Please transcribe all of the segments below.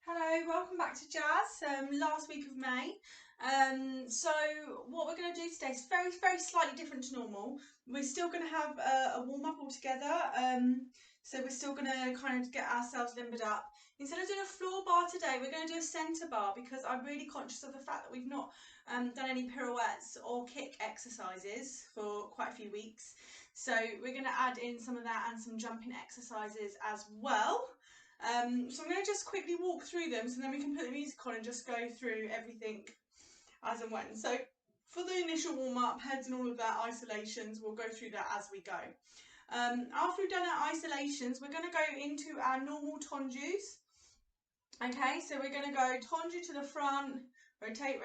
Hello, welcome back to Jazz. Last week of May. So what we're going to do today is very slightly different to normal. We're still going to have a warm up all together. So we're still going to kind of get ourselves limbered up. Instead of doing a floor bar today, we're going to do a centre bar because I'm really conscious of the fact that we've not done any pirouettes or kick exercises for quite a few weeks. So we're going to add in some of that and some jumping exercises as well. So I'm going to just quickly walk through them so then we can put the music on and just go through everything as and when. So for the initial warm-up, heads and all of that, isolations, we'll go through that as we go. After we've done our isolations, we're going to go into our normal tondus. Okay, so we're going to go tendu to the front, rotate,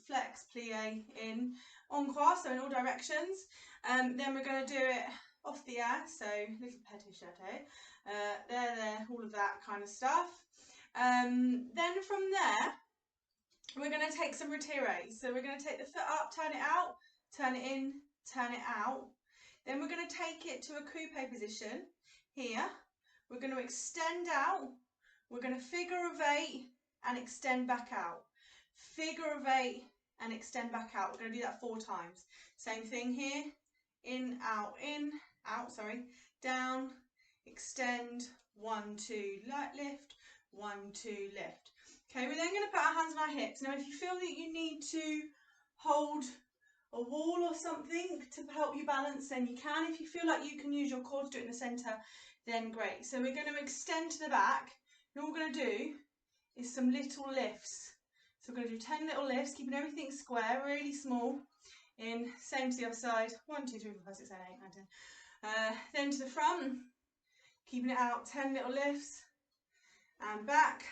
flex, plie, in, encore, so in all directions. Then we're going to do it off the air, so little petit chateau, there, all of that kind of stuff. Then from there, we're going to take some retires. So we're going to take the foot up, turn it out, turn it in, turn it out. Then we're going to take it to a coupe position here. We're going to extend out. We're going to figure of 8 and extend back out. Figure of 8 and extend back out. We're going to do that 4 times. Same thing here. In, out, sorry. Down, extend, 1, 2, lift, 1, 2, lift. Okay, we're then going to put our hands on our hips. Now, if you feel that you need to hold a wall or something to help you balance, then you can. If you feel like you can use your core to do it in the centre, then great. So we're going to extend to the back. And all we're going to do is some little lifts. So we're going to do 10 little lifts, keeping everything square, really small. In, same to the other side. 1, 2, 3, 4, 5, 6, 7, 8, 9, 10. Then to the front, keeping it out, 10 little lifts. And back.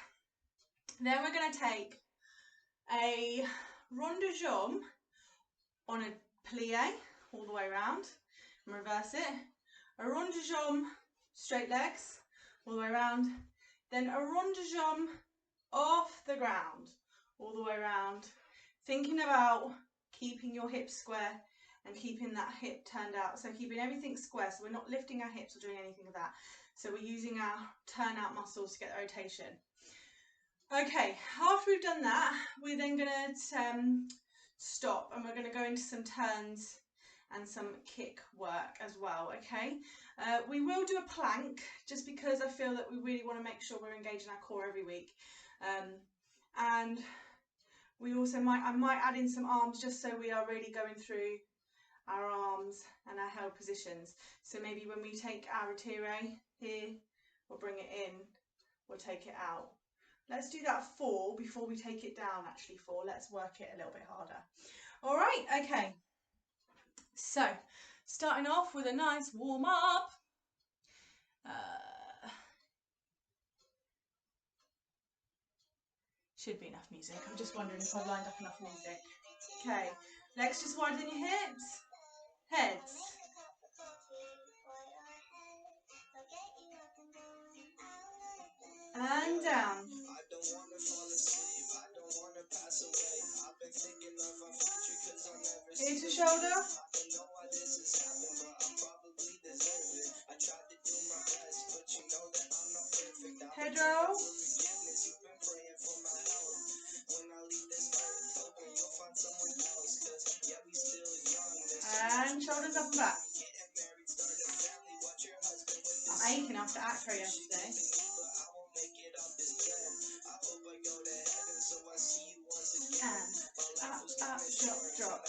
Then we're going to take a rond de jambe on a plie all the way around and reverse it. A rond de jambe, straight legs all the way around. Then a rond de jambe off the ground all the way around. Thinking about keeping your hips square and keeping that hip turned out. So keeping everything square, so we're not lifting our hips or doing anything of that. So we're using our turnout muscles to get the rotation. Okay, after we've done that, we're then going to stop and we're going to go into some turns and some kick work as well, okay? We will do a plank just because I feel that we really want to make sure we're engaging our core every week. And we also I might add in some arms just so we are really going through our arms and our held positions. So maybe when we take our retire here, we'll bring it in, we'll take it out. Let's do that 4 before we take it down, actually 4. Let's work it a little bit harder. All right, okay. So, starting off with a nice warm up. Should be enough music. I'm just wondering if I've lined up enough music. Okay, legs just widen your hips. Heads. And down. Ear to shoulder. Head roll. And shoulders up and back. I'm aching after acro yesterday. And up, drop.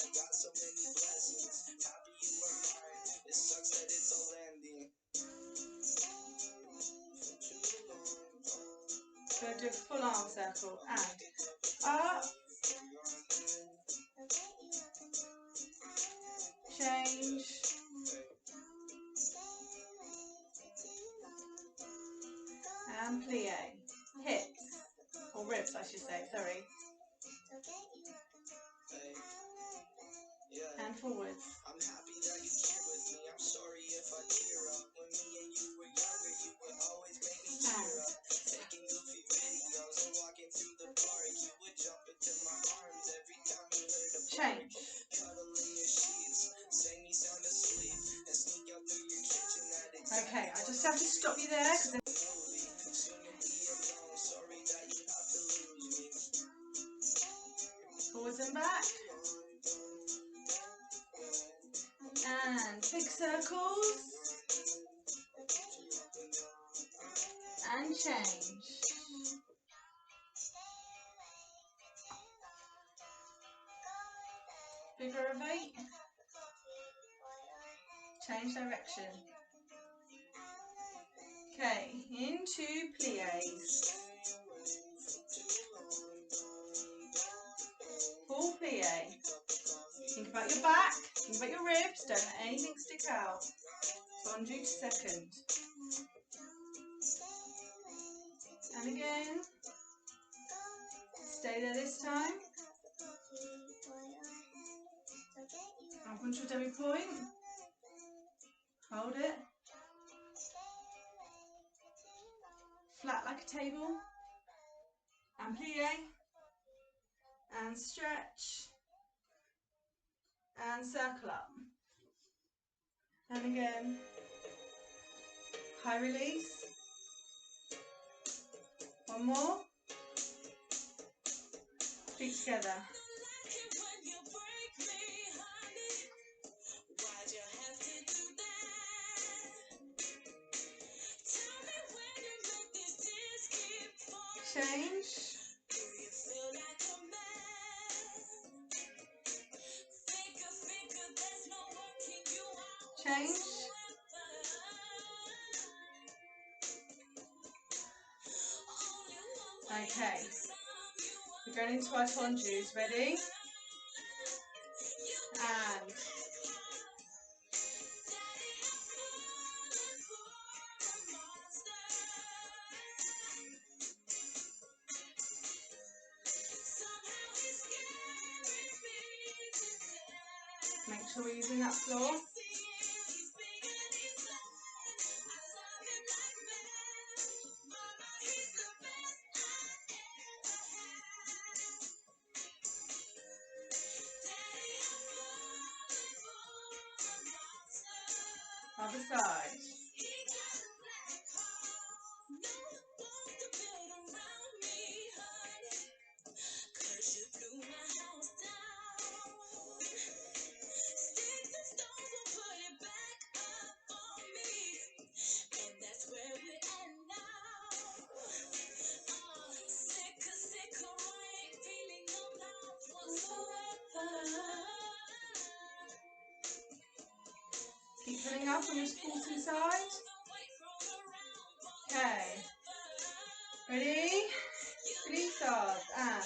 So do a full arm circle and up, change, and plie, hips, or ribs I should say, sorry, and forwards. I'm happy that you're here with me. I'm sorry if I tear up. When me and you were younger, you would always make me cheer up. Taking goofy videos and walking through the park. You would jump into my arms every time you heard a change. Cuddle in your sheets, sing me sound asleep, and sneak out through your kitchen at okay, I just have to stop you there. forwards and back. And big circles. And change. Figure of 8. Change direction. Okay, into plies. Full plie. Think about your back, think about your ribs, don't let anything stick out. Fondu to second. And again. Stay there this time. Up onto a demi point. Hold it. Flat like a table. And plie. And stretch. And circle up. And again. High release. One more. Feet together. Change. Change. Okay. We're going into our tondus. Ready? And make sure we're using that floor. Other side. Keep pulling up on your supporting side. Okay. Ready? Release off and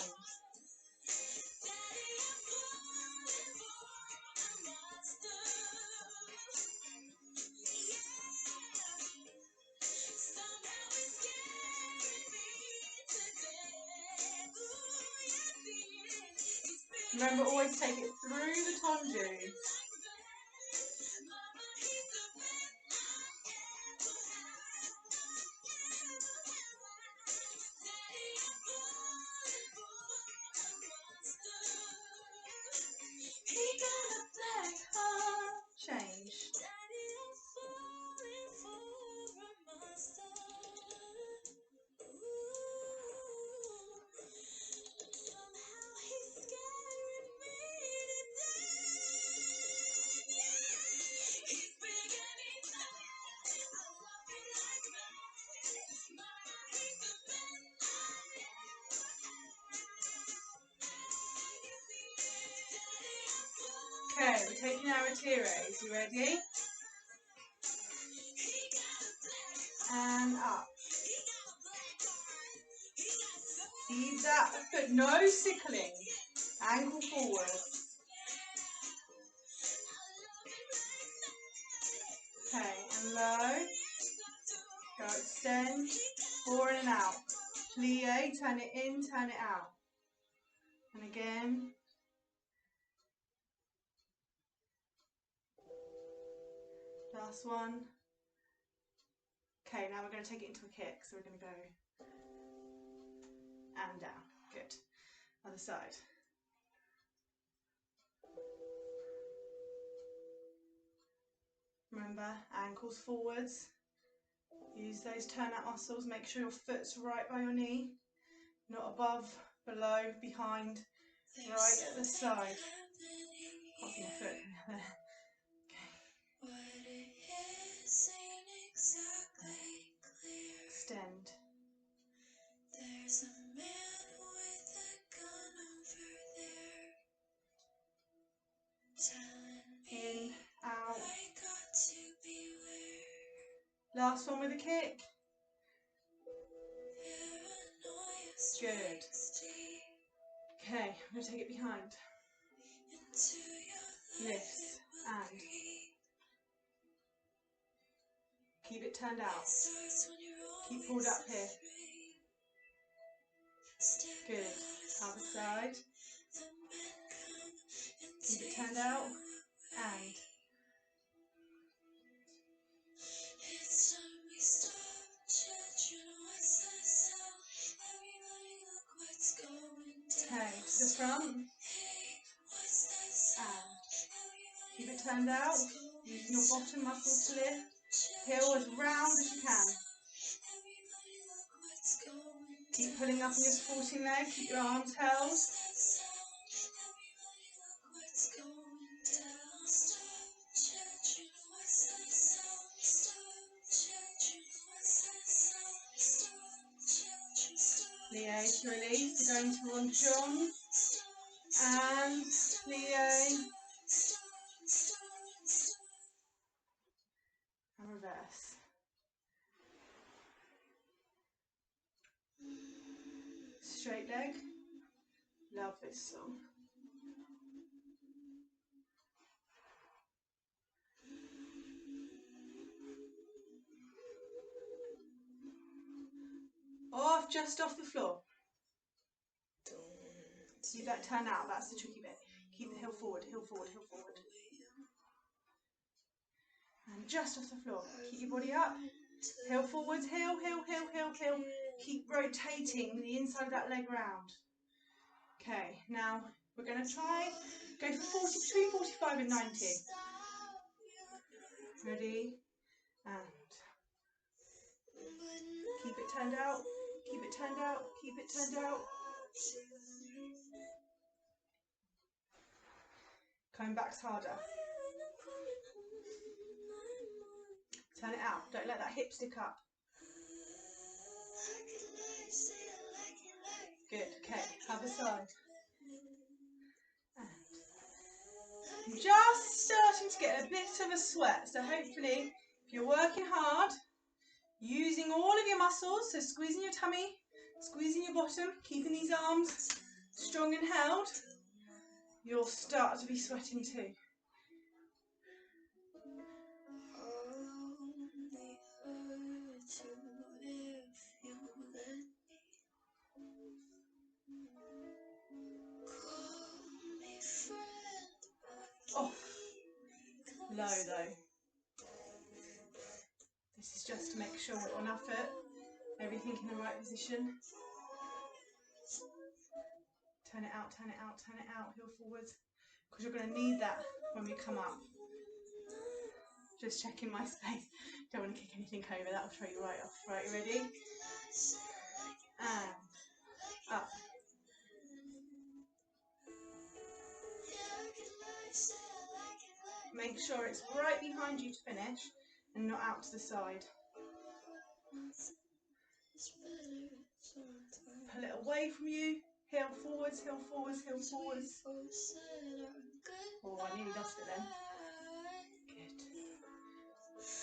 remember, always take it through the tondu. Change. Okay, we're taking our tires. You ready? And up. Ease that foot, no sickling. Ankle forwards. Okay, and low. Go extend. 4 in and out. Plie, turn it in, turn it out. And again. Last one. Okay, now we're going to take it into a kick. So we're going to go and down. Good. Other side. Remember, ankles forwards. Use those turnout muscles. Make sure your foot's right by your knee. Not above, below, behind. right at the side. Hop my foot there. Extend. There's a man with a gun over there telling me in, out. I got to beware. Last one with a kick. Good. Okay, I'm going to take it behind. Lifts and keep it turned out. Keep pulled up here. Good. Other side. Keep it turned out and okay, to the front and keep it turned out, using your bottom muscles to lift, heel as round as you can. Keep pulling up on your supporting leg, keep your arms held. Lié to release, we're going to Ronjon and Lié and reverse. Straight leg, love this song. Off, just off the floor. Keep that turn out, that's the tricky bit. Keep the heel forward, heel forward, heel forward. And just off the floor. Keep your body up. Heel forwards, heel, heel, heel, heel, heel. Keep rotating the inside of that leg round. Okay, now we're going to try, go for between 45 and 90. Ready? And keep it turned out, keep it turned out, keep it turned out. Coming back's harder. Turn it out, don't let that hip stick up. Good, okay, other side. And just starting to get a bit of a sweat, so hopefully if you're working hard, using all of your muscles, so squeezing your tummy, squeezing your bottom, keeping these arms strong and held, you'll start to be sweating too. Off. Low though. This is just to make sure we're on our foot, everything in the right position. Turn it out, turn it out, turn it out, heel forwards, because you're going to need that when we come up. Just checking my space, don't want to kick anything over, that will throw you right off. Right, you ready? And up. Make sure it's right behind you to finish and not out to the side. Pull it away from you, heel forwards, heel forwards, heel forwards. Oh, I nearly lost it then. Good.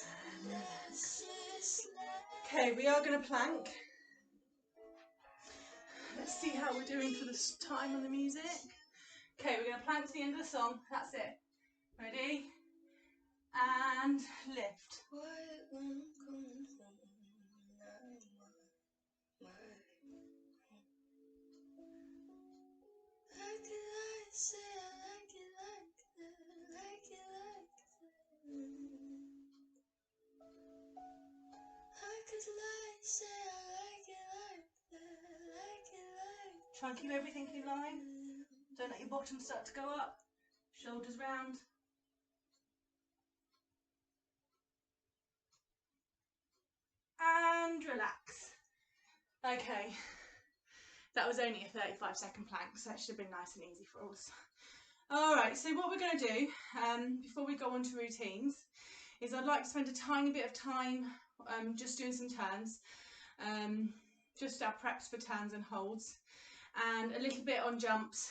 And relax. Okay, we are going to plank. Let's see how we're doing for this time on the music. Okay, we're going to plank to the end of the song. That's it. Ready? And lift. Try and keep everything in line. Don't let your bottom start to go up. Shoulders round. And relax. Okay. That was only a 35-second plank, so that should have been nice and easy for us. All right, so what we're going to do before we go on to routines is I'd like to spend a tiny bit of time just doing some turns, just our preps for turns and holds, and a little bit on jumps,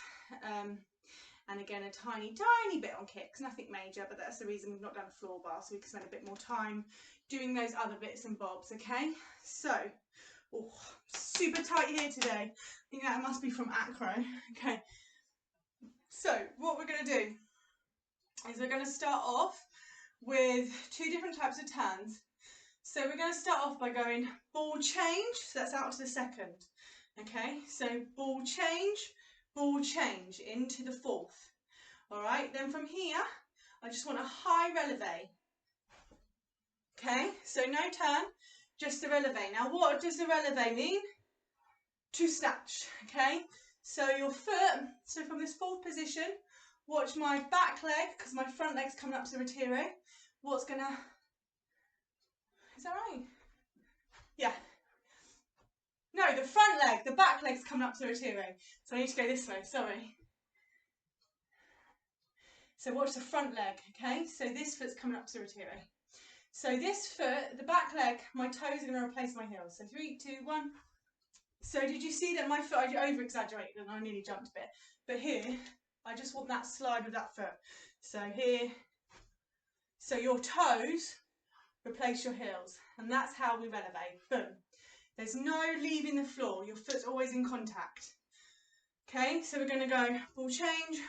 and again a tiny bit on kicks, nothing major, but that's the reason we've not done a floor bar, so we can spend a bit more time doing those other bits and bobs. Okay, so super tight here today. I think that must be from acro. Okay, so what we're going to do is we're going to start off with 2 different types of turns. So we're going to start off by going ball change, so that's out to the second. Okay, so ball change into the 4th. All right, then from here, I just want a high releve. Okay, so no turn, just the releve. Now what does the releve mean? To snatch. Okay, so your foot, so from this 4th position, watch my back leg, because my front leg's coming up to the retire. What's gonna, is that right? Yeah. No, the front leg, the back leg's coming up to the retire. So I need to go this way, sorry. So watch the front leg, okay? So this foot's coming up to the retire. So this foot, the back leg, my toes are going to replace my heels. So 3, 2, 1. So did you see that my foot, I over-exaggerated and I nearly jumped a bit. But here, I just want that slide with that foot. So here, so your toes replace your heels. And that's how we releve. Boom. There's no leaving the floor. Your foot's always in contact. Okay, so we're going to go ball change,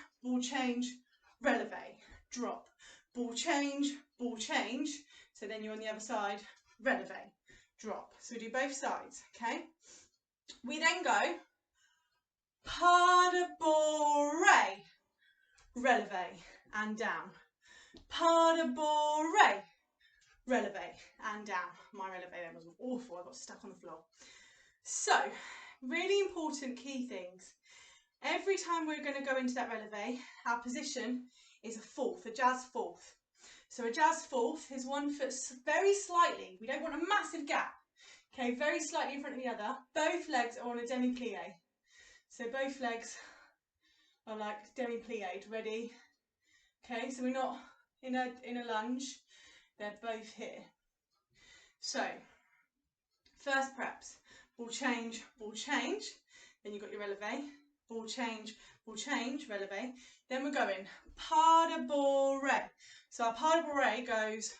releve, drop. Ball change. So then you're on the other side, releve, drop. So we do both sides, okay? We then go pas de bourrée, releve, and down. Pas de bourrée, releve, and down. My releve then was awful, I got stuck on the floor. So, really important key things. Every time we're going to go into that releve, our position is a 4th, a jazz 4th. So a jazz 4th is one foot very slightly, we don't want a massive gap, okay, very slightly in front of the other. Both legs are on a demi-plie. So both legs are like demi-plied, ready? Okay, so we're not in a lunge, they're both here. So, first preps, ball change, then you've got your releve, ball change, releve. Then we're going pas de bourrée. So our pas de bourrée goes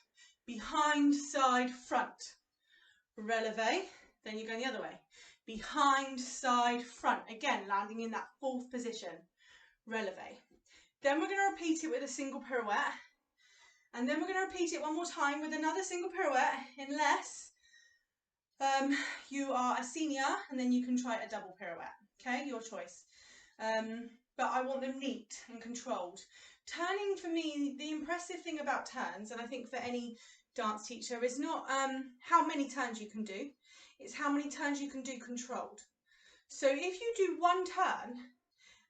behind, side, front. Releve, then you're going the other way. Behind, side, front. Again, landing in that 4th position. Releve. Then we're going to repeat it with a single pirouette. And then we're going to repeat it one more time with another single pirouette, unless you are a senior, and then you can try a double pirouette. Okay, your choice. But I want them neat and controlled. Turning, for me, the impressive thing about turns, and I think for any dance teacher, is not how many turns you can do, it's how many turns you can do controlled. So if you do one turn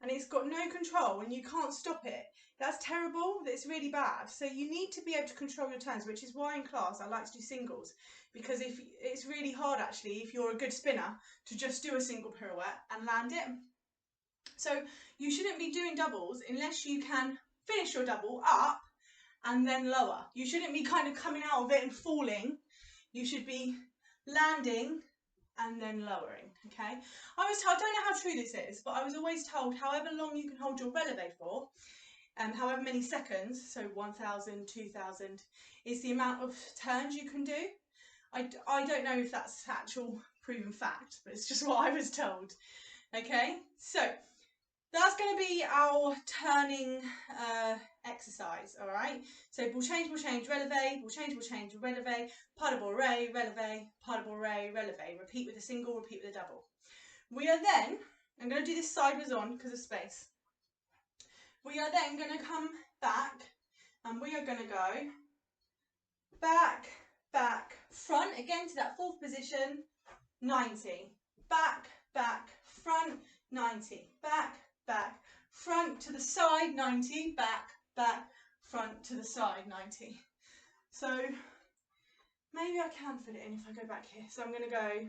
and it's got no control and you can't stop it, that's terrible, that's really bad. So you need to be able to control your turns, which is why in class I like to do singles, because if it's really hard actually, if you're a good spinner, to just do a single pirouette and land it. So you shouldn't be doing doubles unless you can finish your double up and then lower. You shouldn't be kind of coming out of it and falling. You should be landing and then lowering, okay? I was told, I don't know how true this is, but I was always told however long you can hold your releve for, however many seconds, so 1,000, 2,000, is the amount of turns you can do. I don't know if that's actual proven fact, but it's just what I was told, okay? So that's going to be our turning exercise, all right? So ball change, releve, ball change, releve, pas de bourrée, releve, pas de bourrée, releve. Repeat with a single, repeat with a double. We are then, I'm going to do this sideways on because of space. We are then going to come back and we are going to go back, back, front, again to that 4th position, 90. Back, back, front, 90. Back, back, front to the side, 90. Back, back, front to the side, 90. So maybe I can fit it in if I go back here. So I'm going to go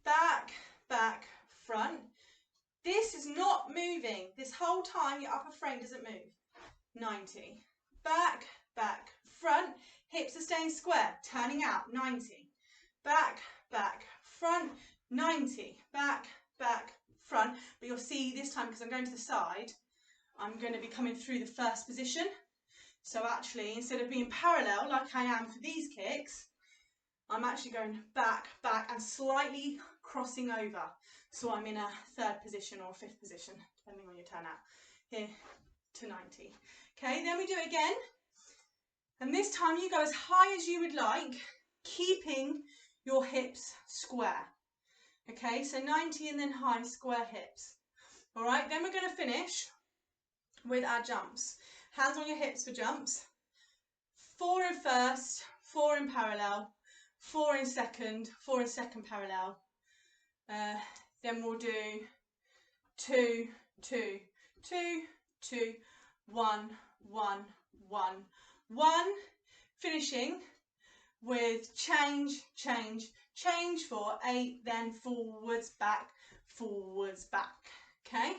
back, back, front. This is not moving. This whole time your upper frame doesn't move. 90. Back, back, front. Hips are staying square, turning out. 90. Back, back, front. 90. Back, back, front. But you'll see this time, because I'm going to the side, I'm going to be coming through the first position. So actually, instead of being parallel like I am for these kicks, I'm actually going back, back, and slightly crossing over. So I'm in a third position or a fifth position, depending on your turnout, here to 90. Okay, then we do it again. And this time you go as high as you would like, keeping your hips square. Okay, so 90 and then high, square hips. All right, then we're going to finish with our jumps. Hands on your hips for jumps. 4 in first, 4 in parallel, 4 in second, 4 in second parallel. Then we'll do 2, 2, 2, 2, 1, 1, 1, 1. Finishing with change, change, change for 8, then forwards, back, okay?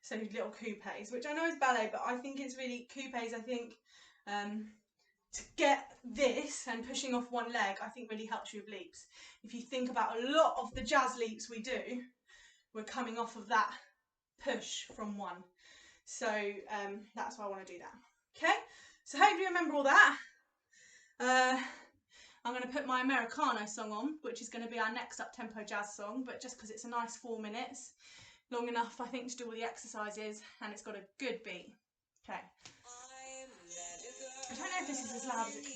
So little coupes, which I know is ballet, but I think it's really coupes. I think to get this and pushing off one leg, I think really helps you with leaps. If you think about a lot of the jazz leaps we do, we're coming off of that push from one. So that's why I want to do that. Okay, so hopefully you remember all that. I'm going to put my Americano song on, which is going to be our next up-tempo jazz song, but just because it's a nice 4 minutes, long enough I think to do all the exercises, and it's got a good beat. Okay. I don't know if this is as loud as it can.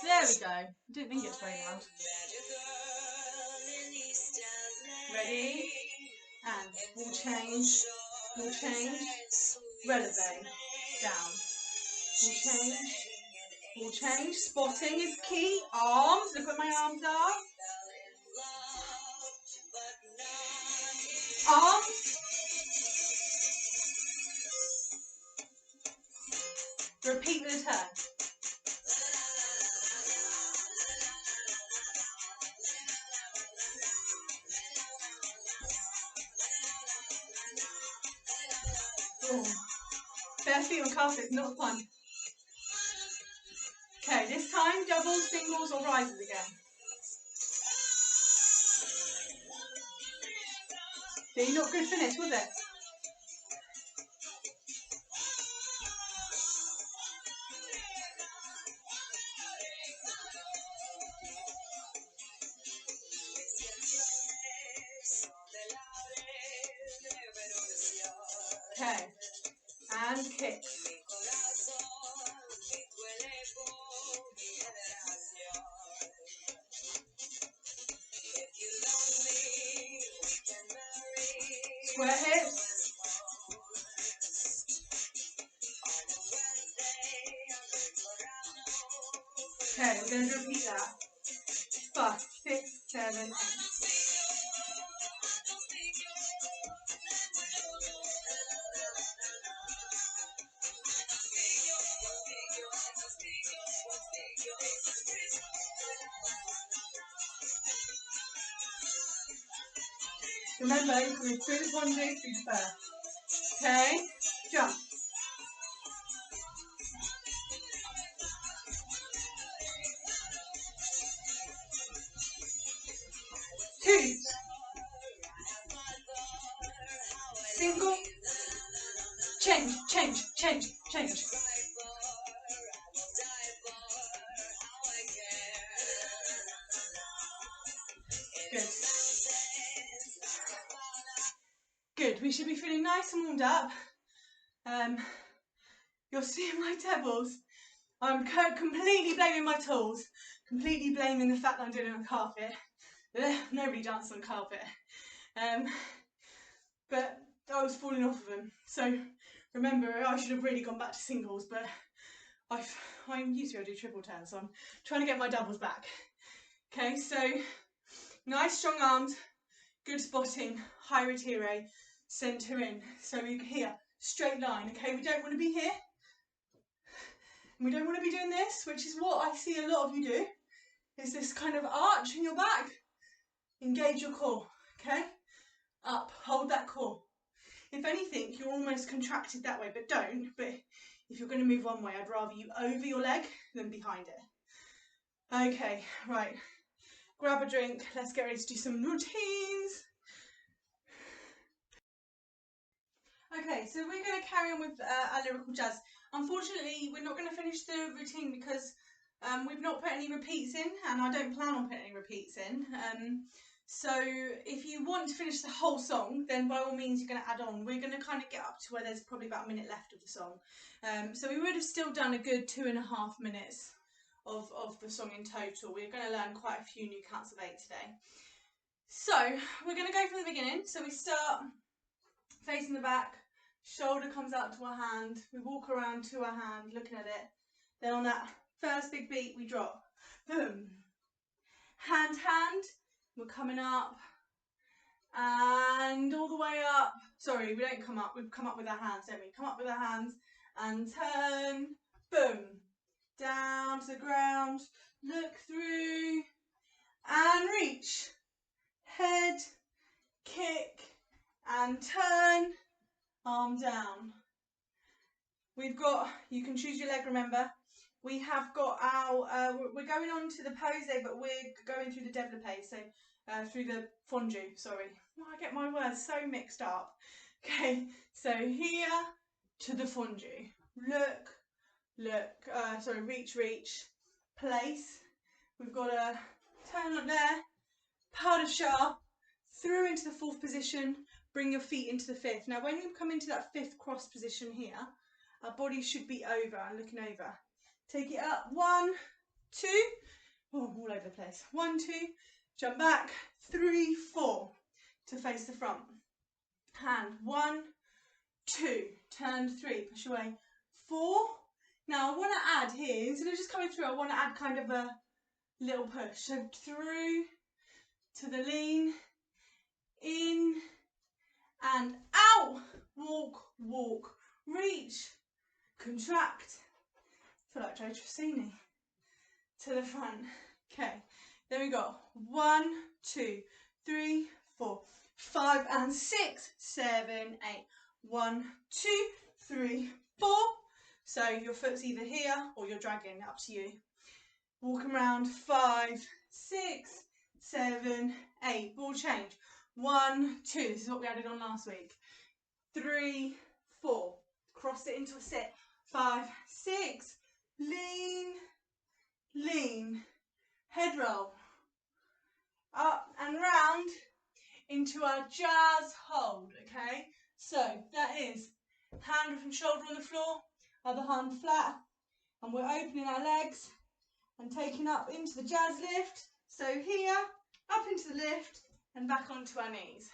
There we go. I didn't think it's very loud. Ready? And we'll change, releve, down. We'll change. Spotting is key. Arms, look where my arms are. Arms. Repeat with a turn. Oh. Bare feet on carpet, not fun. Okay, this time doubles, singles or rises again. See, not good finish, was it? Okay, and kicks. Square hips. Okay, we're going to repeat that. 5, 6, 7, 8. Remember, you're coming through the conjugate through the first. Okay, jump. Two. Single. Change, change, change, change. Good. Good, we should be feeling nice and warmed up. You're seeing my pebbles. I'm completely blaming my tools, completely blaming the fact that I'm doing it on carpet. Nobody dances on carpet. But I was falling off of them. So remember, I should have really gone back to singles, but I'm used to be able to do triple turns, so I'm trying to get my doubles back. Okay, so nice strong arms, good spotting, high retire, centre in. So we're here, straight line, okay? We don't want to be here. We don't want to be doing this, which is what I see a lot of you do, is this kind of arch in your back. Engage your core, okay? Up, hold that core. If anything, you're almost contracted that way, but don't. But if you're going to move one way, I'd rather you over your leg than behind it. Okay, right. Grab a drink. Let's get ready to do some routines. Okay, so we're going to carry on with our lyrical jazz. Unfortunately, we're not going to finish the routine because we've not put any repeats in, and I don't plan on putting any repeats in. So if you want to finish the whole song, then by all means you're going to add on. We're going to kind of get up to where there's probably about a minute left of the song. So we would have still done a good 2.5 minutes of the song in total. We're going to learn quite a few new counts of 8 today. So we're going to go from the beginning. So we start facing the back, shoulder comes out to our hand, we walk around to our hand, looking at it. Then on that first big beat, we drop. Boom. Hand, hand. We're coming up. And all the way up. Sorry, we don't come up. We come up with our hands, don't we? Come up with our hands and turn. Boom. Down to the ground. Look through. And reach. Head. Kick. And turn. Arm down. We've got, you can choose your leg, remember. We have got our, we're going on to the pose, but we're going through the développé, so through the fondue, sorry. Oh, I get my words so mixed up. Okay, so here to the fondue. Sorry, reach, place. We've got a turn up there, pas de chat, through into the 4th position, bring your feet into the 5th. Now when you come into that 5th cross position here, our body should be over and looking over. Take it up, 1, 2, oh, all over the place. 1, 2, jump back, 3, 4, to face the front. Hand, 1, 2, turn 3, push away, 4. Now I want to add here, instead of just coming through, I want to add kind of a little push. So through to the lean, in and out, walk, walk, reach, contract. I feel like Joe Trissini. To the front. Okay, then we got 1, 2, 3, 4, 5 and 6, 7, 8. 1, 2, 3, 4. So your foot's either here or you're dragging, up to you. Walking around, 5, 6, 7, 8. Ball change. 1, 2. This is what we added on last week. 3, 4. Cross it into a sit. 5, 6. Lean, lean. Head roll. Up and round into our jazz hold, okay? So that is hand and shoulder on the floor, other hand flat, and we're opening our legs and taking up into the jazz lift. So here, up into the lift and back onto our knees.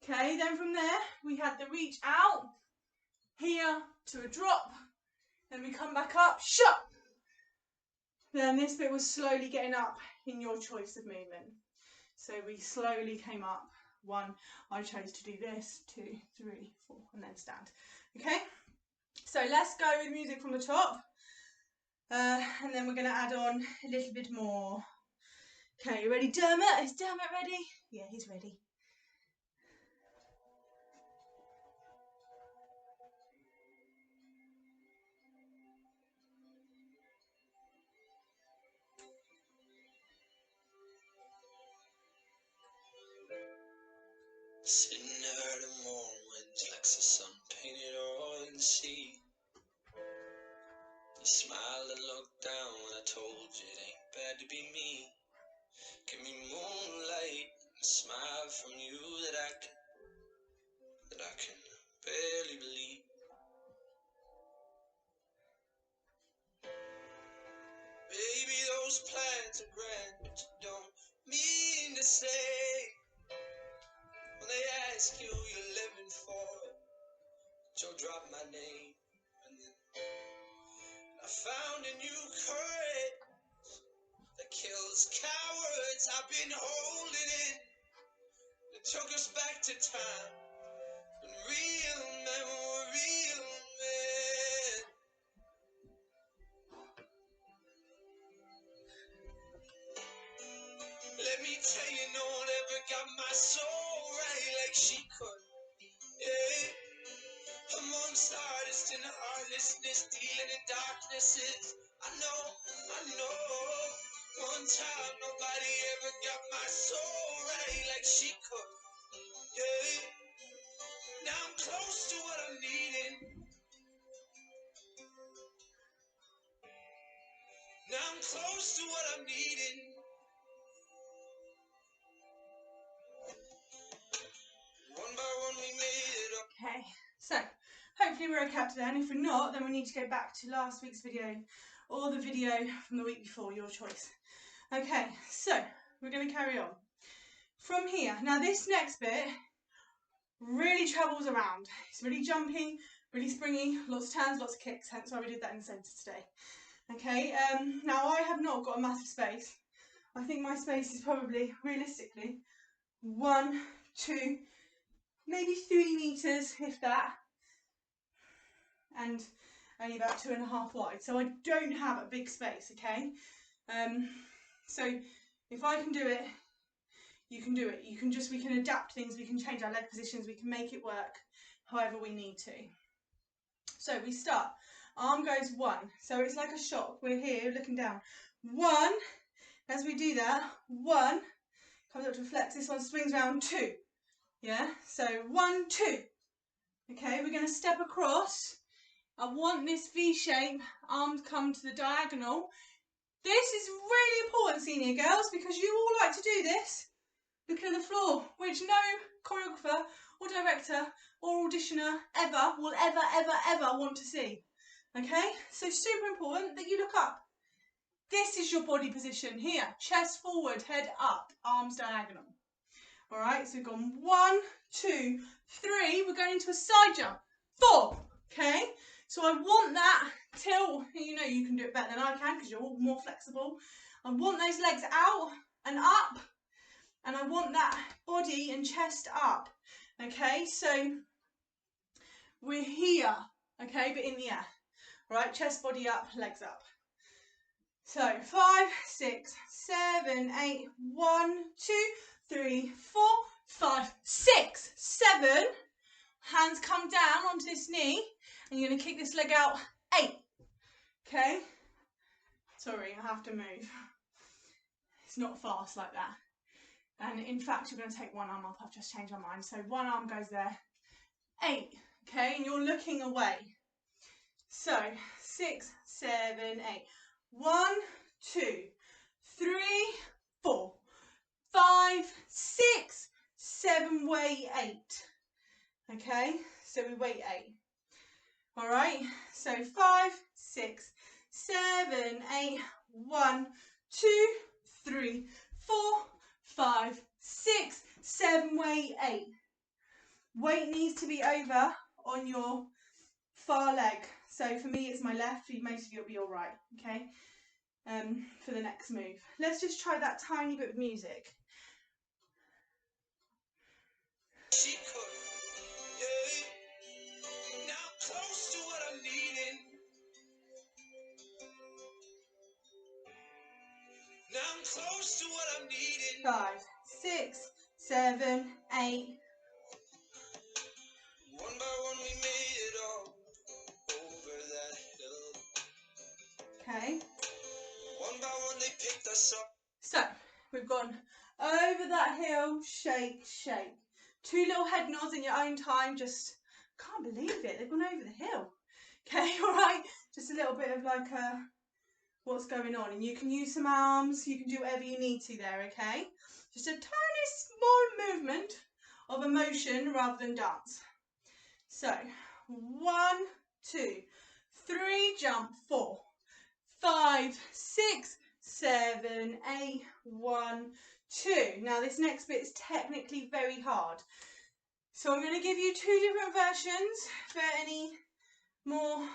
Okay, then from there, we had the reach out, here to a drop, then we come back up, shut. Then this bit was slowly getting up in your choice of movement. So we slowly came up. 1, I chose to do this, 2, 3, 4, and then stand. Okay, so let's go with music from the top. And then we're going to add on a little bit more. Okay, you ready, Dermot? Is Dermot ready? Yeah, he's ready. Sitting there in the warm winds like the sun painted on the sea. You smiled and looked down when I told you it ain't bad to be me. Give me moonlight and a smile from you that I can barely believe. Baby, those plans are grand, but you don't mean to say. When they ask you who you're living for, you'll drop my name. And then I found a new courage that kills cowards. I've been holding it. It took us back to time when real men were real men. let me tell you, no one ever got my soul right like she could. Yeah, amongst artists and heartlessness, dealing in darknesses. I know. One time nobody ever got my soul right like she could. Yeah, now I'm close to what I'm needing. Now I'm close to what I'm needing. One by one we made it up. Okay, so hopefully we're okay up to there, and if we're not, then we need to go back to last week's video or the video from the week before, your choice. Okay, so we're going to carry on from here. Now this next bit really travels around. It's really jumpy, really springy, lots of turns, lots of kicks, hence why we did that in the centre today. Okay, now I have not got a massive space. I think my space is probably, realistically, 1, 2, maybe 3 metres, if that, and only about 2.5 wide. So I don't have a big space, okay? So if I can do it, you can do it. We can adapt things, we can change our leg positions, we can make it work however we need to. So we start, arm goes 1, so it's like a shot. We're here looking down. 1, as we do that, 1, comes up to flex, this one swings round 2. Yeah, so 1, 2. Okay, we're going to step across. I want this V shape, arms come to the diagonal. This is really important, senior girls, because you all like to do this looking at the floor, which no choreographer or director or auditioner ever will ever want to see. Okay, so super important that you look up. This is your body position here, chest forward, head up, arms diagonal. All right, so we've gone 1, 2, 3, we're going into a side jump, 4, okay? So I want that tilt, you know you can do it better than I can because you're all more flexible. I want those legs out and up, and I want that body and chest up, okay? So we're here, okay, but in the air, right? Chest, body up, legs up. So 5, 6, 7, 8, 1, 2, 3, 4, 5, 6, 7. Hands come down onto this knee, and you're going to kick this leg out. 8. Okay? Sorry, I have to move. It's not fast like that. And in fact, you're going to take one arm up. I've just changed my mind. So one arm goes there. 8. Okay? And you're looking away. So 6, 7, 8. 1, 2, 3, 4, 5, 6, 7, weight 8. Okay, so we weight 8. All right, so 5, 6, 7, 8. 1, 2, 3, 4, 5, 6, 7, weight 8. Weight needs to be over on your far leg. So for me, it's my left. For most of you, it'll be all right. Okay. For the next move, let's just try that tiny bit of music. She could, yeah. Now I'm close to what I'm needing. Now I'm close to what I'm needing. 5, 6, 7, 8. One by one we made it all over that hill. Okay. One by one they picked us up. So we've gone over that hill, shake, shake. 2 little head nods in your own time. Just can't believe it. They've gone over the hill. Okay, all right. Just a little bit of like what's going on, and you can use some arms. You can do whatever you need to there. Okay, just a tiny small movement of emotion rather than dance. So 1, 2, 3, jump 4, 5, 6, 7, 8, 1, 2. Now this next bit is technically very hard. So I'm going to give you 2 different versions for any more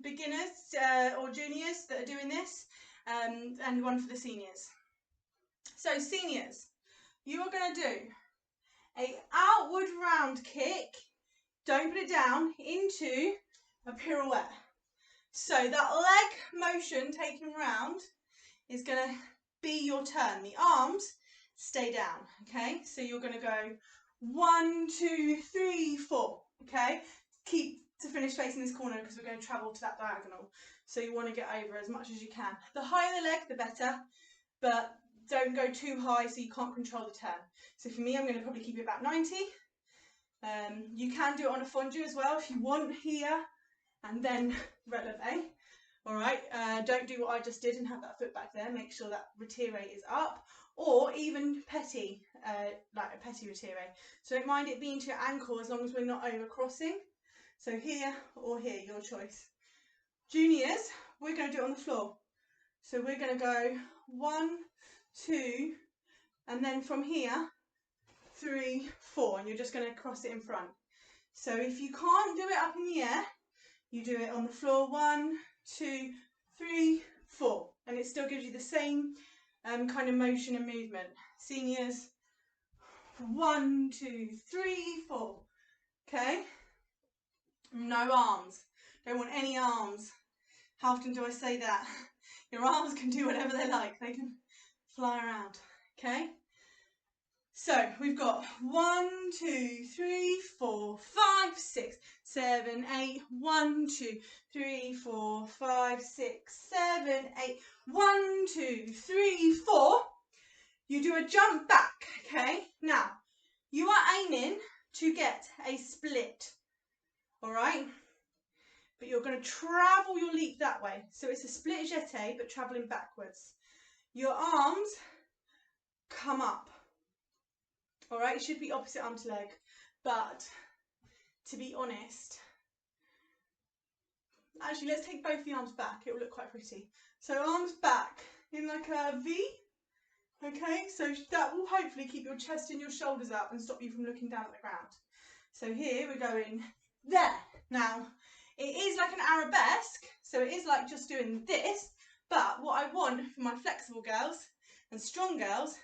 beginners or juniors that are doing this, and one for the seniors. So seniors, you are going to do an outward round kick, don't put it down, into a pirouette. So that leg motion taken round is going to be your turn. The arms stay down, okay? So you're going to go 1, 2, 3, 4, okay? Keep to finish facing this corner because we're going to travel to that diagonal. So you want to get over as much as you can. The higher the leg, the better, but don't go too high so you can't control the turn. So for me, I'm going to probably keep it about 90. You can do it on a fondue as well if you want here, and then releve. All right, don't do what I just did and have that foot back there. Make sure that retire is up, or even petit, like a petit retire. So don't mind it being to your ankle as long as we're not over crossing. So here or here, your choice. Juniors, we're going to do it on the floor. So we're going to go 1, 2, and then from here, 3, 4, and you're just going to cross it in front. So if you can't do it up in the air, you do it on the floor, 1, 2, 3, 4, and it still gives you the same kind of motion and movement. Seniors, 1, 2, 3, 4. Okay? No arms. Don't want any arms. How often do I say that? Your arms can do whatever they like. They can fly around. Okay? So we've got 1, 2, 3, 4, 5, 6, 7, 8. 1, 2, 3, 4, 5, 6, 7, 8. 1, 2, 3, 4. You do a jump back, okay? Now, you are aiming to get a split, all right? But you're going to travel your leap that way. So it's a split jeté, but traveling backwards. Your arms come up. All right, it should be opposite arm to leg, but to be honest, actually let's take both the arms back, it will look quite pretty. So arms back in like a V, okay, so that will hopefully keep your chest and your shoulders up and stop you from looking down at the ground. So here we're going there. Now, it is like an arabesque, so it is like just doing this, but what I want for my flexible girls and strong girls,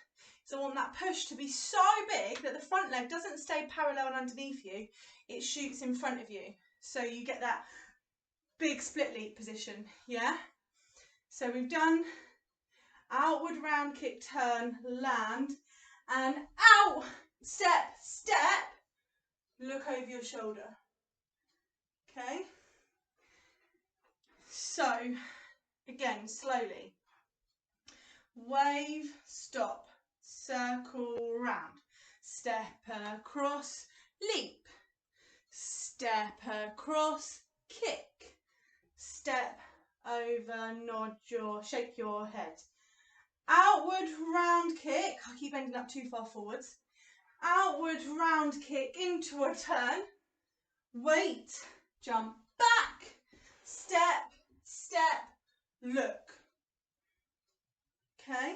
so I want that push to be so big that the front leg doesn't stay parallel and underneath you, it shoots in front of you. So you get that big split leap position, yeah? So we've done outward round kick, turn, land, and out, step, step, look over your shoulder, okay? So, again, slowly. Wave, stop, circle, round, step across, leap, step across, kick, step over, nod your, shake your head. Outward round kick, I keep ending up too far forwards. Outward round kick into a turn, wait, jump back, step, step, look. Okay,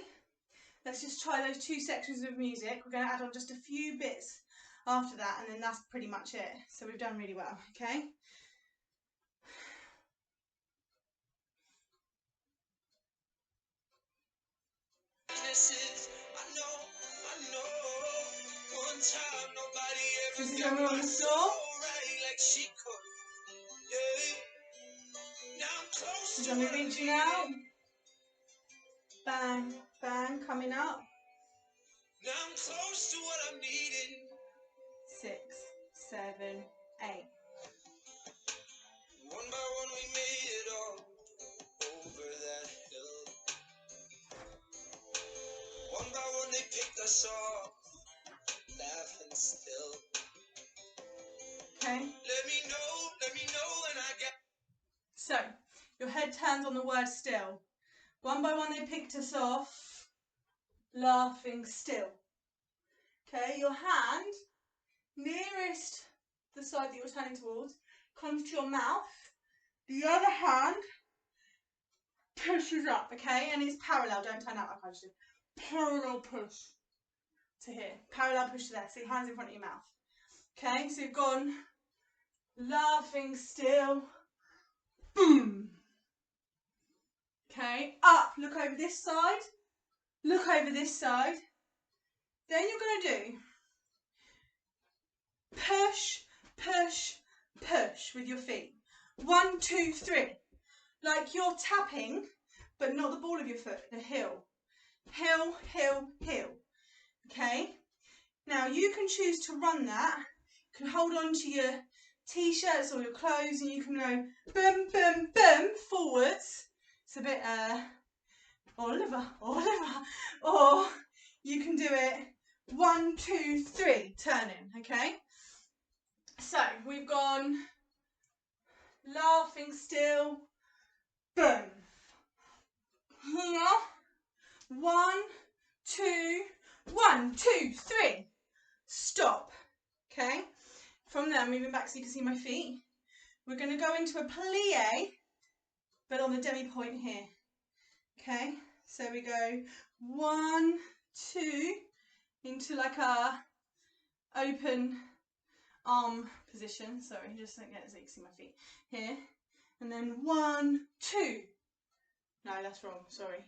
let's just try those 2 sections of music. We're going to add on just a few bits after that, and then that's pretty much it. So we've done really well, okay? This is when we're on the floor. This is when we're reaching out. Bang, bang, coming up. Now I'm close to what I'm needing. 6, 7, 8. One by one we made it all over that hill. One by one they picked us off, laughing still. Okay. Let me know when I get. So, your head turns on the word still. One by one they picked us off, laughing still. Okay, your hand nearest the side that you're turning towards comes to your mouth. The other hand pushes up, okay, and it's parallel. Don't turn out like I just did. Parallel push to here. Parallel push to there. So your hand's in front of your mouth. Okay, so you've gone laughing still. Boom. Okay, up. Look over this side. Look over this side. Then you're going to do push, push, push with your feet. 1, 2, 3. Like you're tapping, but not the ball of your foot, the heel. Heel, heel, heel. okay? Now you can choose to run that. You can hold on to your t-shirts or your clothes and you can go boom, boom, boom forwards. It's a bit Oliver, or you can do it 1, 2, 3, turning, okay? So we've gone laughing still, boom. Here, 1, 2, 1, 2, 3, stop, okay? From there, moving back so you can see my feet. We're going to go into a plie, but on the demi point here, okay? So we go 1, 2, into like a open arm position. Sorry, just like that so you can see my feet here. And then 1, 2. No, that's wrong. Sorry.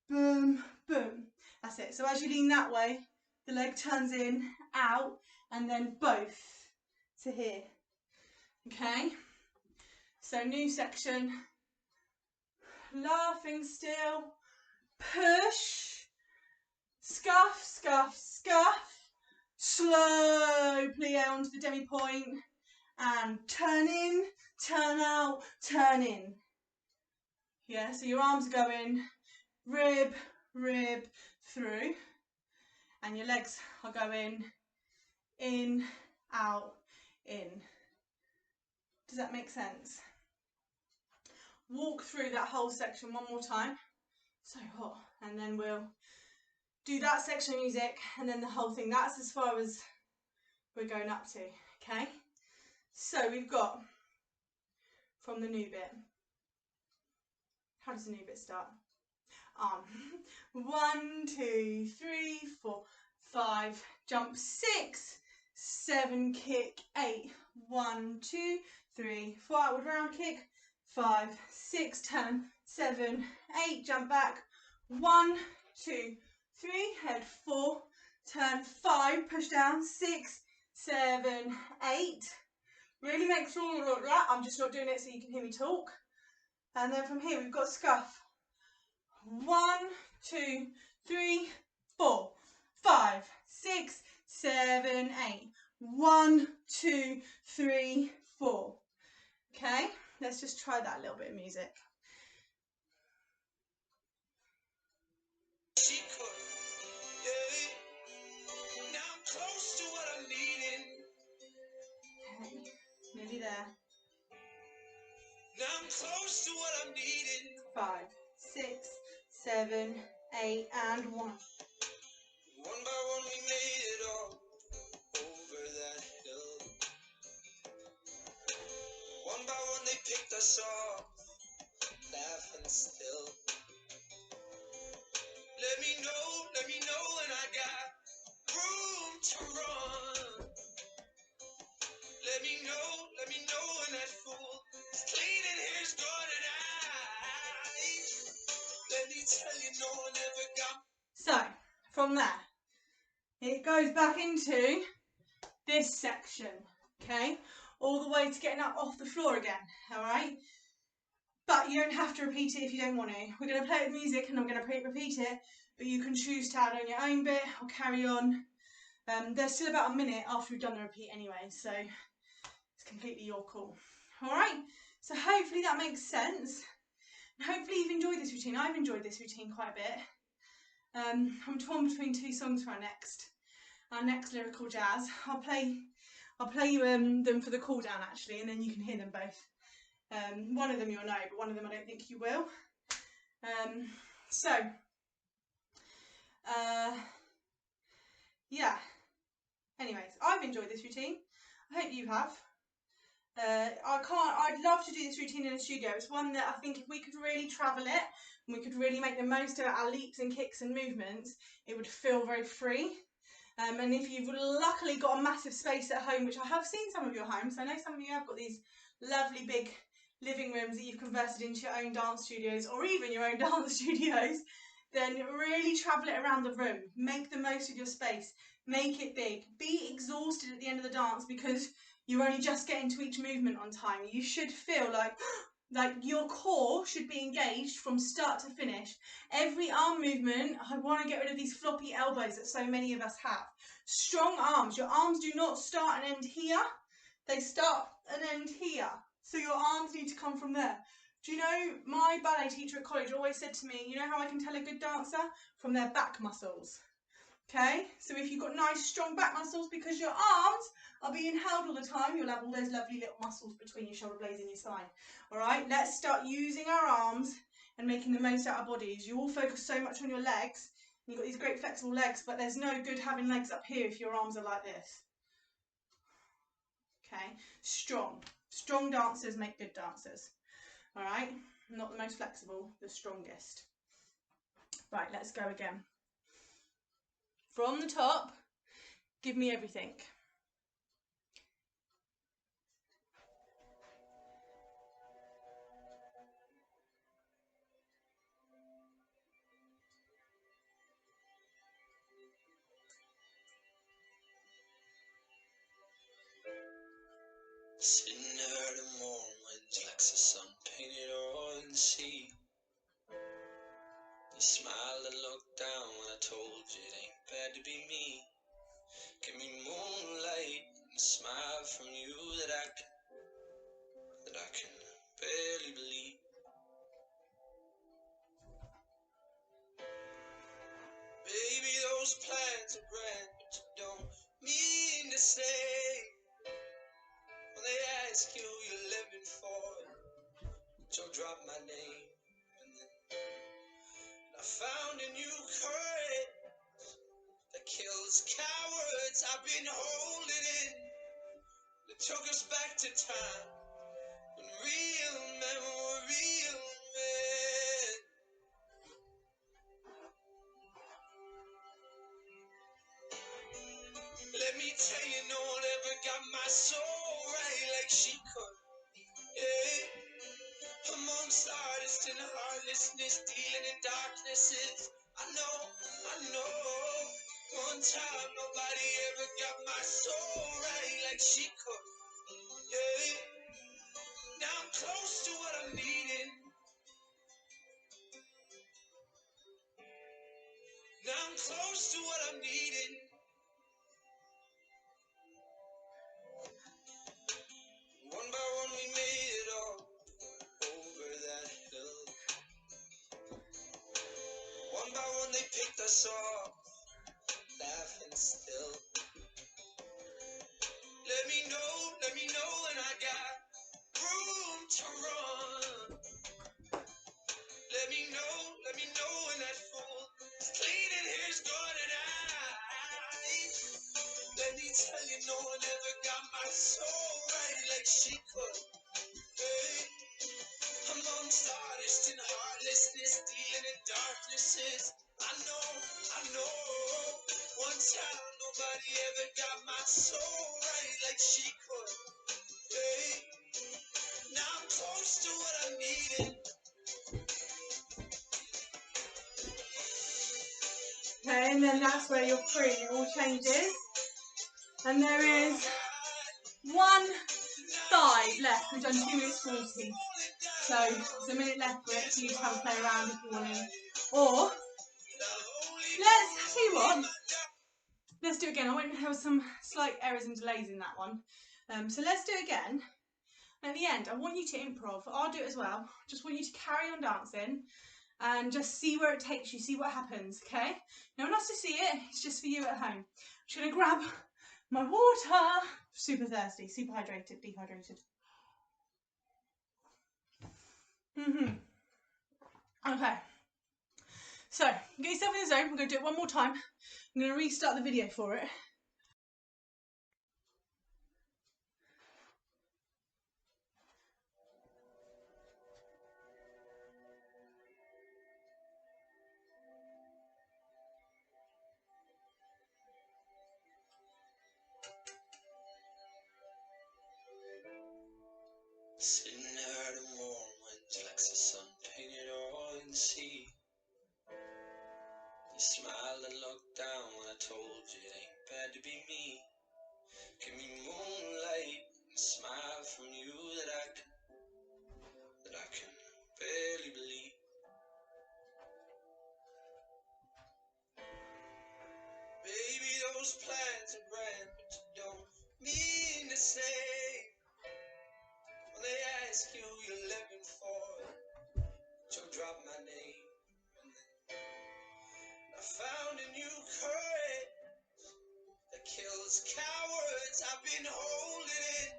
Boom, boom. That's it. So as you lean that way, the leg turns in, out, and then both to here. Okay? So new section. Laughing still. Push. Scuff, scuff, scuff. Slow plie onto the demi point. And turn in, turn out, turn in. Yeah, so your arms are going rib, rib, through. And your legs are going in, out, in. Does that make sense? Walk through that whole section one more time. So hot. And then we'll do that section of music and then the whole thing. That's as far as we're going up to, okay? So we've got from the new bit. How does the new bit start? 1, 2, 3, 4, 5, jump 6, 7, kick 8, 1, 2, 3, 4, outward round kick, 5, 6, turn, 7, 8, jump back, 1, 2, 3, head 4, turn 5, push down, 6, 7, 8. Really make sure you look that. I'm just not doing it so you can hear me talk. And then from here we've got scuff. 1, 2, 3, 4, 5, 6, 7, 8. 1, 2, 3, 4. Okay, let's just try that little bit of music. She could, yeah. Now I'm close to what I'm needing. Okay, nearly there. Now I'm close to what I'm needing. 5, 6, 7, 8, and 1. One by one we made it all over that hill. One by one they picked us off, laughing still. Let me know when I got room to run. Let me know when that fool is cleaning his garden eyes. Let me tell you, no one ever got. So, from there, it goes back into this section, okay? All the way to getting up off the floor again, all right? But you don't have to repeat it if you don't want to. We're going to play it with music and I'm going to repeat it, but you can choose to add on your own bit or carry on. There's still about a minute after we've done the repeat anyway, so it's completely your call. All right, so hopefully that makes sense. And hopefully you've enjoyed this routine. I've enjoyed this routine quite a bit. I'm torn between 2 songs for our next lyrical jazz. I'll play you them for the cool down actually, and then you can hear them both. One of them you'll know, but one of them I don't think you will. Yeah. Anyways, I've enjoyed this routine. I hope you have. I'd love to do this routine in a studio. It's one that I think if we could really travel it and we could really make the most of our leaps and kicks and movements, it would feel very free. And if you've luckily got a massive space at home, which I have seen some of your homes, I know some of you have got these lovely big living rooms that you've converted into your own dance studios or even your own dance studios, then really travel it around the room. Make the most of your space. Make it big. Be exhausted at the end of the dance because you're only just getting to each movement on time. You should feel like, Like, your core should be engaged from start to finish. Every arm movement, I want to get rid of these floppy elbows that so many of us have. Strong arms. Your arms do not start and end here. They start and end here. So your arms need to come from there. Do you know, my ballet teacher at college always said to me, you know how I can tell a good dancer? From their back muscles. Okay, so if you've got nice strong back muscles, because your arms are being held all the time, you'll have all those lovely little muscles between your shoulder blades and your spine. All right, let's start using our arms and making the most out of our bodies. You all focus so much on your legs. You've got these great flexible legs, but there's no good having legs up here if your arms are like this. Okay, strong dancers make good dancers. All right, not the most flexible, the strongest. Right, let's go again. From the top, give me everything. Sitting there in the warm winds like the sun painted on the sea. You smiled and looked down when I told you it ain't bad to be me. Give me moonlight and a smile from you that I can barely believe. Baby, those plans are grand, but you don't mean to say when they ask you you're living for it, you'll drop my name. And then I found a new courage that kills cowards. I've been holding it. It took us back to time when real men were real men. Let me tell you, no one ever got my soul right like she could. Yeah. Amongst artists and heartlessness, dealing in darknesses. I know. One time nobody ever got my soul right like she could. Yeah. Now I'm close to what I'm needing. Now I'm close to what I'm needing. One by one we made it all over that hill. One by one they picked us off, laughing still. Let me know when I got room to run. Let me know when that fool is cleaning his garden eyes. Let me tell you, no one ever got my soul right like she could. Hey, amongst artists and heartlessness, dealing in darknesses. I know. One time nobody ever got my soul right like she could. Hey, now I'm close to what I'm needing. Okay, and then that's where you're free. It all changes. And there is one thigh left. We've done 2 minutes 40. So there's a minute left for it for you to have a play around if you want to. Or, let's tell you what. Let's do it again. I went, there was some slight errors and delays in that one. So let's do it again. And at the end, I want you to improv. I'll do it as well. Just want you to carry on dancing and just see where it takes you, see what happens, okay? No one else to see it, it's just for you at home. I'm just going to grab my water. Super thirsty, super hydrated, dehydrated. Okay. So, get yourself in the zone. We're going to do it one more time. I'm going to restart the video for it. Sitting there in the warm winds like the sun painted on the sea. You smiled and looked down when I told you it ain't bad to be me. Give me moonlight and a smile from you that that I can barely believe. Baby, those plans are grand, but you don't mean to say when they ask you you're living for, you'll drop my name. I found a new courage that kills cowards. I've been holding it.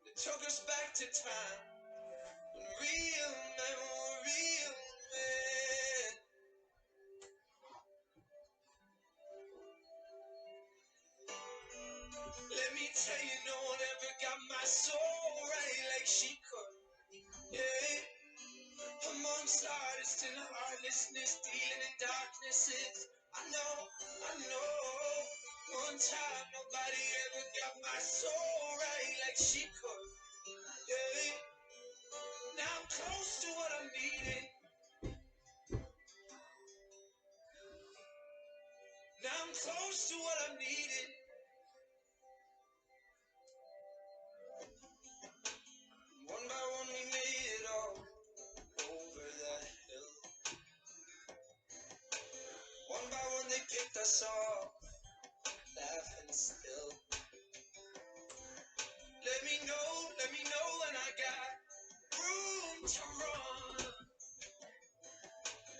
It took us back to time when real men were real men. Let me tell you, no one ever got my soul right like she could. Yeah. Amongst artists and heartlessness, dealing in darknesses. I know. One time nobody ever got my soul right like she could. Yeah. Now I'm close to what I'm needing. Now I'm close to what I'm needing. One by one we made it all over that hill. One by one they picked us off, laughing still. Let me know when I got room to run.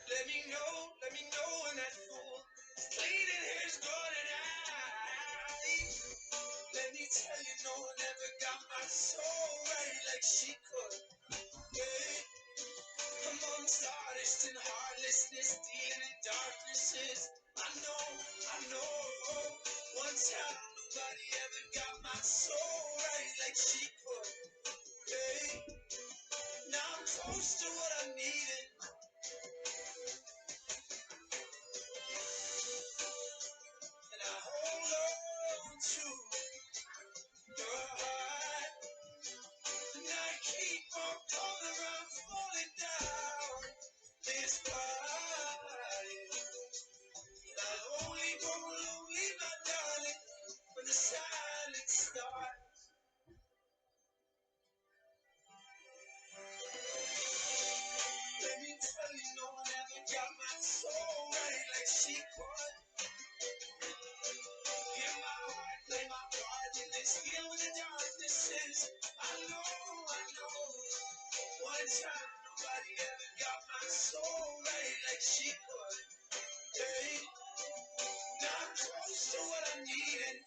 Let me know when that fool is cleaning his golden eyes. Let me tell you, no one ever got my soul right like she could. Yeah. Amongst artists and heartlessness, dealing in darknesses. I know. One time nobody ever got my soul right like she could. Yeah. Now I'm close to what I'm needing. And I hold on to your heart. And I keep on coming around, falling down this path. And I only grow lonely, my darling, when the silence starts. Let me tell you, no one ever got my soul right like she could. Give my heart, play my part in this deal with the darknesses. I know. One time nobody ever got my soul right like she could. Hey, now I'm close to what I'm needing.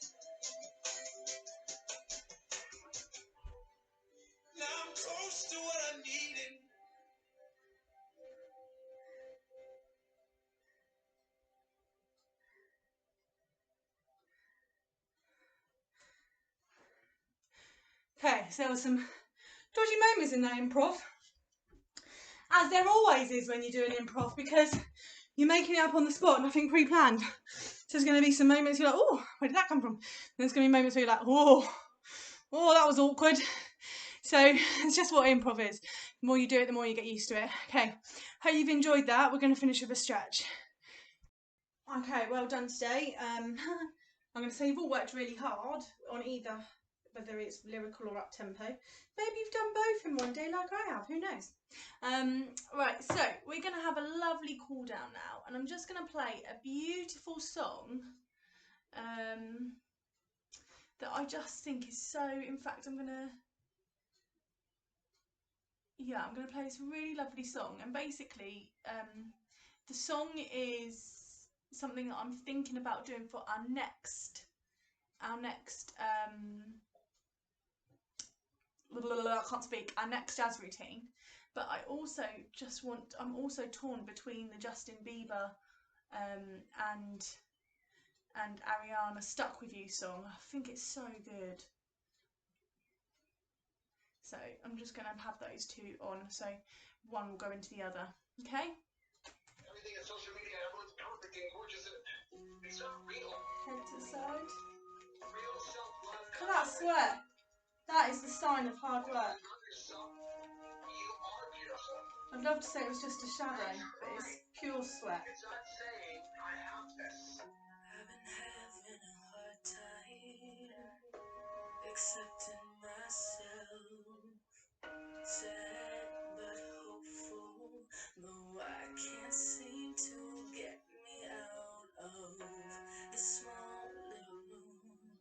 Now I'm close to what I'm needing. Okay, so there were some dodgy moments in that improv, as there always is when you do an improv, because you're making it up on the spot, nothing pre-planned. So there's going to be some moments you're like, oh, where did that come from? And there's going to be moments where you're like, oh, that was awkward. So it's just what improv is. The more you do it, the more you get used to it. Okay, hope you've enjoyed that. We're going to finish with a stretch. Okay, well done today. I'm going to say you've all worked really hard on either, whether it's lyrical or up-tempo. Maybe you've done both in one day like I have, who knows? Right, so we're going to have a lovely cool down now, and I'm just going to play a beautiful song that I just think is so, in fact, I'm going to play this really lovely song, and basically the song is something that I'm thinking about doing for our next I can't speak, our next jazz routine. But I'm also torn between the Justin Bieber and Ariana Stuck With You song. I think it's so good. So I'm just going to have those two on, so one will go into the other. Okay? Everything in social media, everyone's perfect and gorgeous, and it's not real. Head to the side. Real self-love. Look at that sweat. That is the sign of hard work. You are beautiful. I'd love to say it was just a shadow, but it's pure sweat. It's not saying I have this. I've been having a hard time accepting myself. Sad can't seem to get me out of this small little room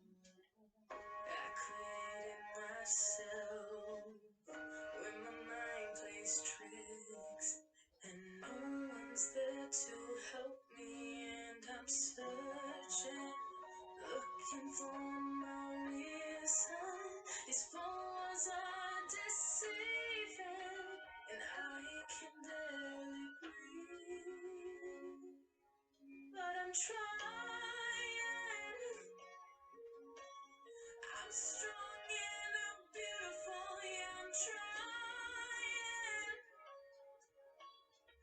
I created myself, where my mind plays tricks and no one's there to help me, and I'm searching, looking for my reason. These phones are deceiving, and I can barely breathe. But I'm trying. I'm strong and I'm beautiful. Yeah, I'm trying.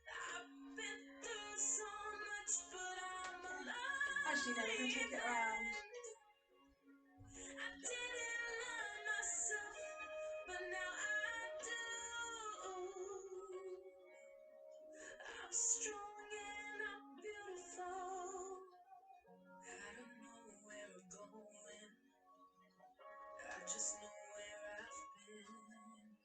I've been through so much, but I'm alive. Actually, no, we're going to take it around. I didn't love myself, but now I do. I'm strong and I'm beautiful. I don't know where I'm going. I just know where I've been.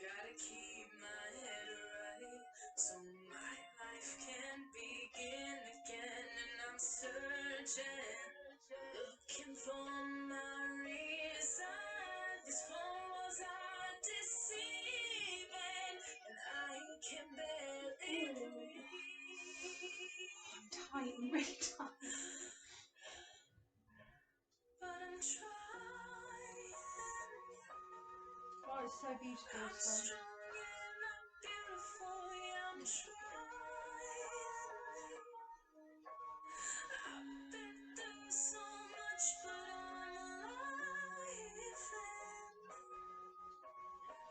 Gotta keep my head right so my life can begin again. And I'm searching, looking for my reason. These walls are deceiving, and I can barely breathe. I'm tight, I'm really tight. But I'm trying. Oh, it's so beautiful. I'm So. strong and I'm beautiful. Yeah, I'm trying. I've been through so much, but I'm alive. And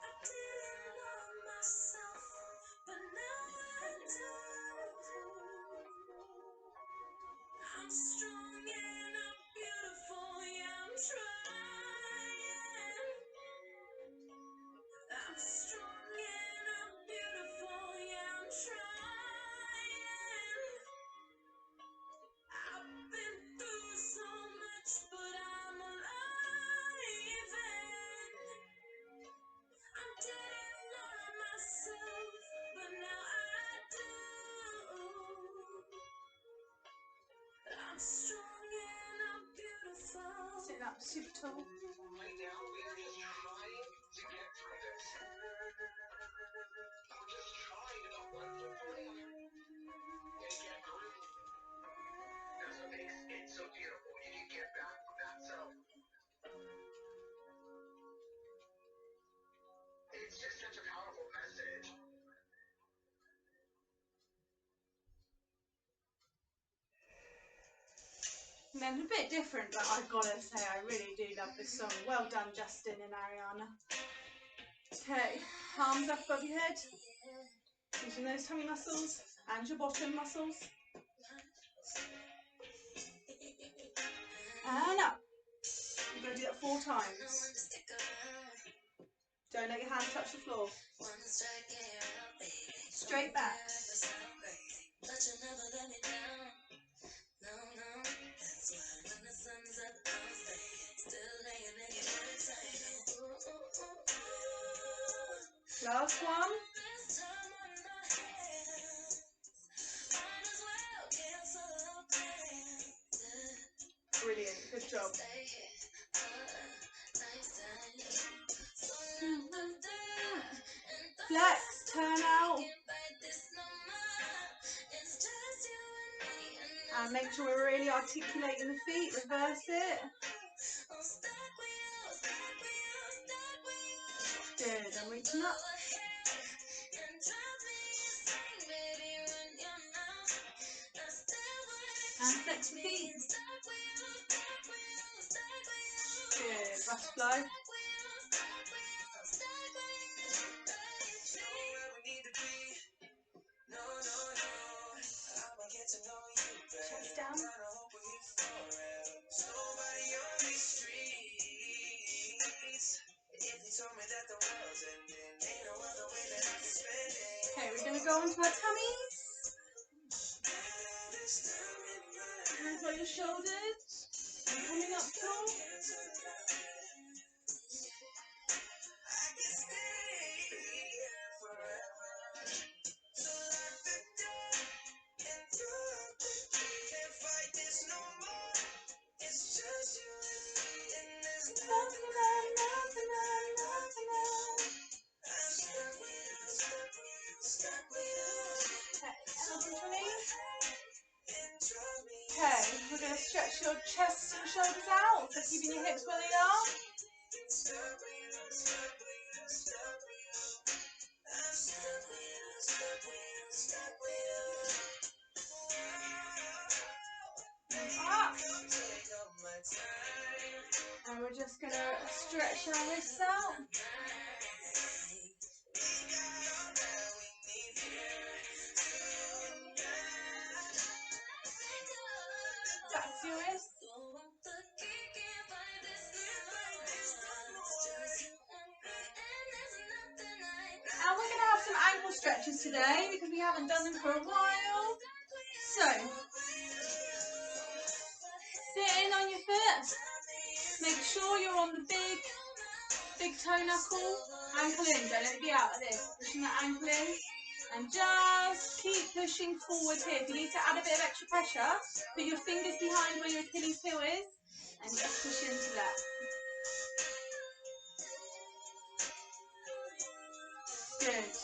I didn't love myself, but now I do. I'm strong and I'm beautiful. Yeah, I'm trying. I'm strong and I'm beautiful. Yeah, I'm trying. I've been through so much, but I'm alive. And I didn't love myself, but now I do. I'm strong and I'm beautiful. Sitting up super tall. Right now, we are just trying to get through this. We're just trying to one thing or another and get through. That's what makes it so beautiful. You can get back from that zone. It's just such a powerful message. And then a bit different, but I've got to say I really do love this song. Well done, Justin and Ariana. Okay, arms up above your head. Using those tummy muscles and your bottom muscles. And up. You're going to do that 4 times. Don't let your hands touch the floor. Straight backs. But you never let me down. No, no. That's why when the sun's up, I'm staying. Still laying in your bed saying, ooh, ooh, ooh, ooh. Last one. This time on my hands. Might as well cancel our plans. Brilliant, good job. Stay here for a nice time. So let them die. And the Flex, rest of turn me out. can't fight this no more. It's just you and me. And make sure we're really articulating the feet. Reverse it. I'm stuck with you, stuck with you, stuck with you. Good, I'm reaching up. Go ahead and drive me insane, baby, run your mouth. I still wanna And keep flex the me feet. stuck with you, stuck with you, stuck with you. Good, I'm butterfly. stuck with you, stuck with you, stuck with you, baby. Know where we need to be. No, no, no. I'ma get to know you better. Chest down. Gotta hope we're here forever. Nobody on these streets. If you told me that the world's ending, ain't no other way that I can spend it. Okay, we're going to go onto our tummies. Hands on your shoulders. And coming up tall. Keeping your hips where they are. Up. And we're just going to stretch our wrists out. Back to your wrists. And we're going to have some ankle stretches today because we haven't done them for a while. So, sit in on your foot. Make sure you're on the big toe knuckle. Ankle in, don't let it be out like this. Pushing that ankle in. And just keep pushing forward here. If you need to add a bit of extra pressure, put your fingers behind where your Achilles heel is and just push into that. Good.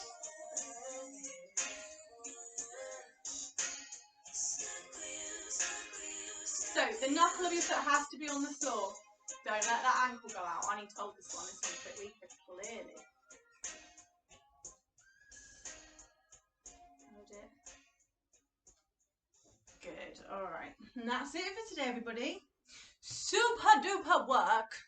So the knuckle of your foot has to be on the floor. Don't let that ankle go out. I need to hold this one. This one's a bit weaker, clearly. Hold it. Good. All right. And that's it for today, everybody. Super duper work.